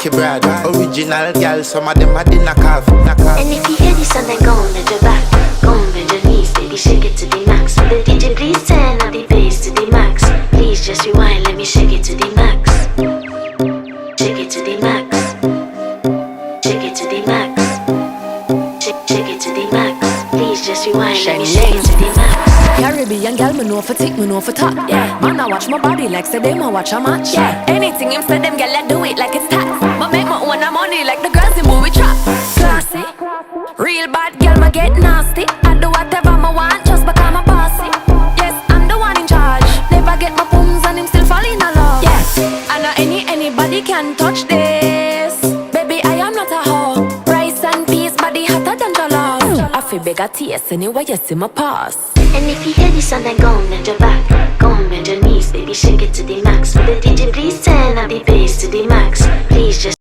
cocky broad. Original girl, some of them are the knockoff. And if you hear this song, then go on bend your back, go on bend your knees, baby, shake it to the max. Will the DJ please turn up the bass to the max? Please just rewind, let me shake it to the max. Shake it to the max. Shake it to the max. Shake it to the max. Please just rewind, let me shake it to the max. Caribbean girl, me know for tick, me know for top. Yeah, man, I watch my body like say them I watch a match. Yeah, anything him say them girl, I do it like it's tax. But make my own money like the girls in movie trap. Classy, real bad girl, me get nasty. I do whatever I want just because I'm bossy. Yes, I'm the one in charge. Never get my pums and him still fall in love. Yes, I know anybody can touch this. Baby, I am not a hoe. Rice and peas, body hotter than jollof. I feel big a taste anyway, you see my pass. And if you hear this song, then go on bend your back, go on bend your knees, baby, shake it to the max. Will the DJ please turn up the bass to the max? Please just